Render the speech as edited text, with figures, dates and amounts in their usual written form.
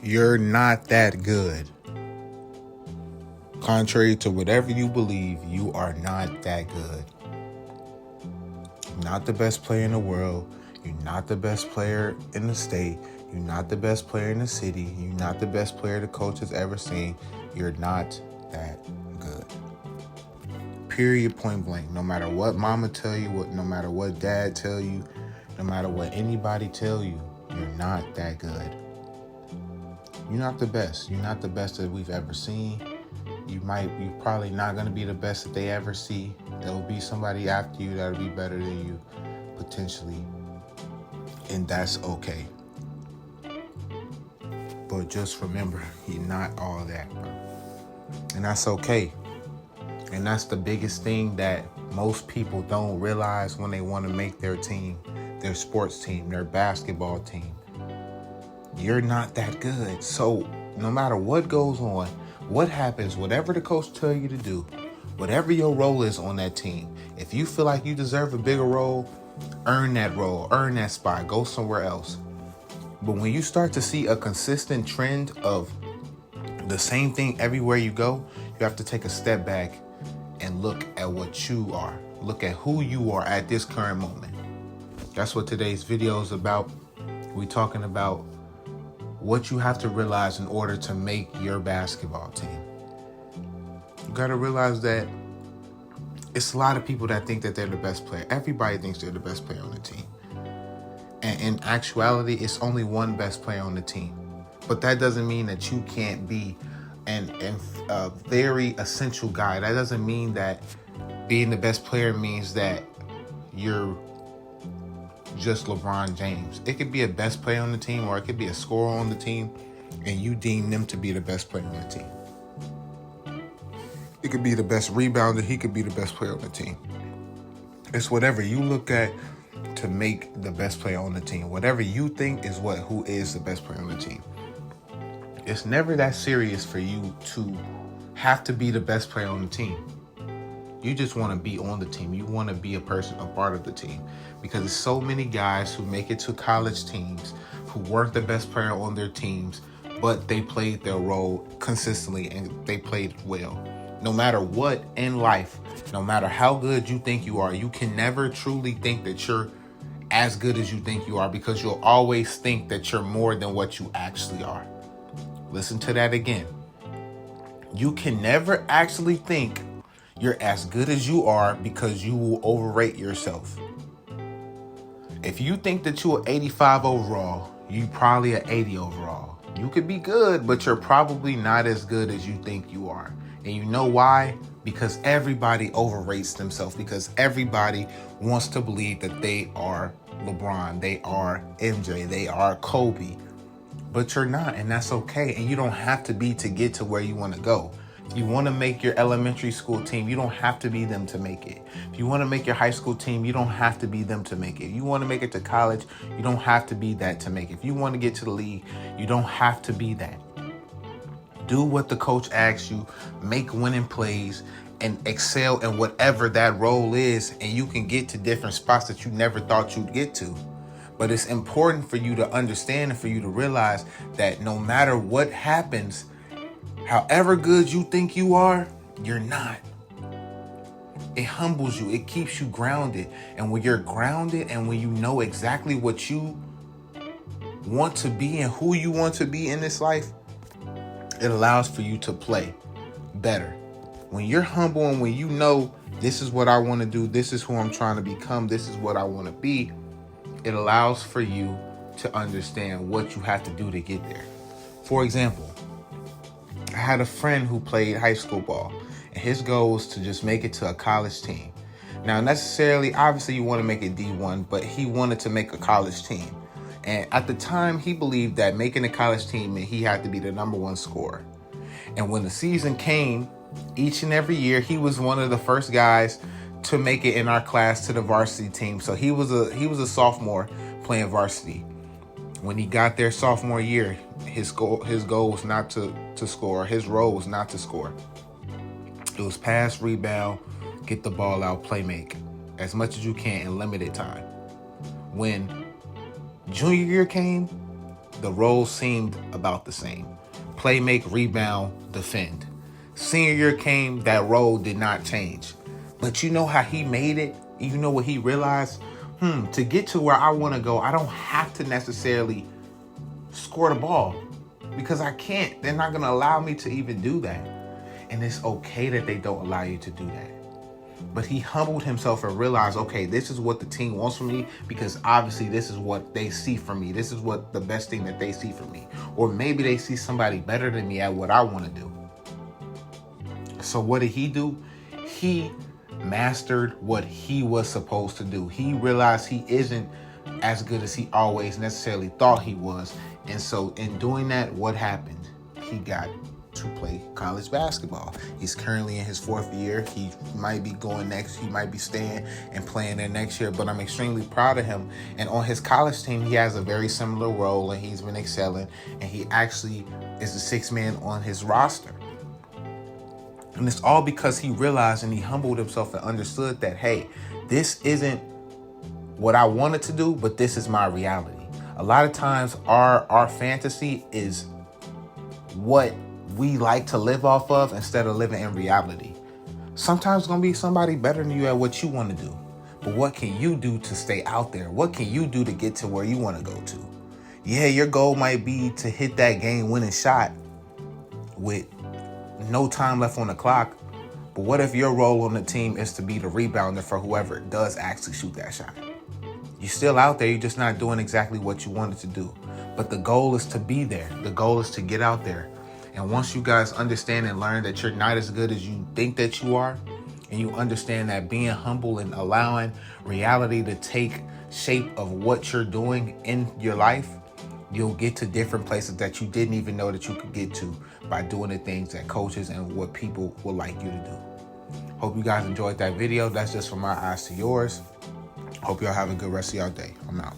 You're not that good. Contrary to whatever you believe, you are not that good. You're not the best player in the world. You're not the best player in the state. You're not the best player in the city. You're not the best player the coach has ever seen. You're not that good. Period, point blank. No matter what mama tell you, no matter what dad tell you, no matter what anybody tell you, you're not that good. You're not the best. You're not the best that we've ever seen. You're probably not going to be the best that they ever see. There'll be somebody after you that'll be better than you, potentially. And that's okay. But just remember, you're not all that, bro. And that's okay. And that's the biggest thing that most people don't realize when they want to make their team, their sports team, their basketball team. You're not that good. So no matter what goes on, what happens, whatever the coach tell you to do, whatever your role is on that team, if you feel like you deserve a bigger role, earn that role, earn that spot, go somewhere else. But when you start to see a consistent trend of the same thing everywhere you go, you have to take a step back and look at what you are. Look at who you are at this current moment. That's what today's video is about. We're talking about what you have to realize in order to make your basketball team. You got to realize that it's a lot of people that think that they're the best player. Everybody thinks they're the best player on the team. And in actuality, it's only one best player on the team. But that doesn't mean that you can't be a very essential guy. That doesn't mean that being the best player means that you're just LeBron James. It could be a best player on the team, or it could be a scorer on the team, and you deem them to be the best player on the team. It could be the best rebounder. He could be the best player on the team. It's whatever you look at to make the best player on the team. Whatever you think is who is the best player on the team. It's never that serious for you to have to be the best player on the team. You just want to be on the team. You want to be a part of the team. Because there's so many guys who make it to college teams who weren't the best player on their teams, but they played their role consistently and they played well. No matter what in life, no matter how good you think you are, you can never truly think that you're as good as you think you are, because you'll always think that you're more than what you actually are. Listen to that again. You can never actually think you're as good as you are, because you will overrate yourself. If you think that you're 85 overall, you probably are 80 overall. You could be good, but you're probably not as good as you think you are. And you know why? Because everybody overrates themselves, because everybody wants to believe that they are LeBron, they are MJ, they are Kobe. But you're not, and that's okay. And you don't have to be to get to where you want to go. If you want to make your elementary school team, you don't have to be them to make it. If you want to make your high school team, you don't have to be them to make it. If you want to make it to college, you don't have to be that to make it. If you want to get to the league, you don't have to be that. Do what the coach asks you, make winning plays, and excel in whatever that role is, and you can get to different spots that you never thought you'd get to. But it's important for you to understand and for you to realize that no matter what happens, however good you think you are, you're not. It humbles you. It keeps you grounded. And when you're grounded and when you know exactly what you want to be and who you want to be in this life, it allows for you to play better. When you're humble and when you know this is what I want to do, this is who I'm trying to become, this is what I want to be, it allows for you to understand what you have to do to get there. For example, I had a friend who played high school ball, and his goal was to just make it to a college team. Now, obviously you want to make it D1, but he wanted to make a college team. And at the time, he believed that making a college team meant he had to be the number one scorer. And when the season came, each and every year, he was one of the first guys to make it in our class to the varsity team. So he was a sophomore playing varsity. When he got there sophomore year, his goal was not to score. His role was not to score. It was pass, rebound, get the ball out, play make as much as you can in limited time. When junior year came, the roles seemed about the same. Play, make, rebound, defend. Senior year came, that role did not change. But you know how he made it? You know what he realized? To get to where I want to go, I don't have to necessarily score the ball because I can't. They're not going to allow me to even do that. And it's okay that they don't allow you to do that. But he humbled himself and realized, okay, this is what the team wants from me because obviously this is what they see from me. This is what the best thing that they see from me. Or maybe they see somebody better than me at what I want to do. So what did he do? He mastered what he was supposed to do. He realized he isn't as good as he always necessarily thought he was. And so in doing that, what happened? He got to play college basketball. He's currently in his 4th year. He might be going next. He might be staying and playing there next year, but I'm extremely proud of him. And on his college team, he has a very similar role and he's been excelling. And he actually is the 6th man on his roster. And it's all because he realized and he humbled himself and understood that, hey, this isn't what I wanted to do, but this is my reality. A lot of times our fantasy is what we like to live off of instead of living in reality. Sometimes it's going to be somebody better than you at what you want to do. But what can you do to stay out there? What can you do to get to where you want to go to? Yeah, your goal might be to hit that game-winning shot with no time left on the clock. But what if your role on the team is to be the rebounder for whoever does actually shoot that shot? You're still out there. You're just not doing exactly what you wanted to do. But the goal is to be there. The goal is to get out there. And once you guys understand and learn that you're not as good as you think that you are, and you understand that being humble and allowing reality to take shape of what you're doing in your life, you'll get to different places that you didn't even know that you could get to by doing the things that coaches and what people would like you to do. Hope you guys enjoyed that video. That's just from my eyes to yours. Hope y'all have a good rest of y'all day. I'm out.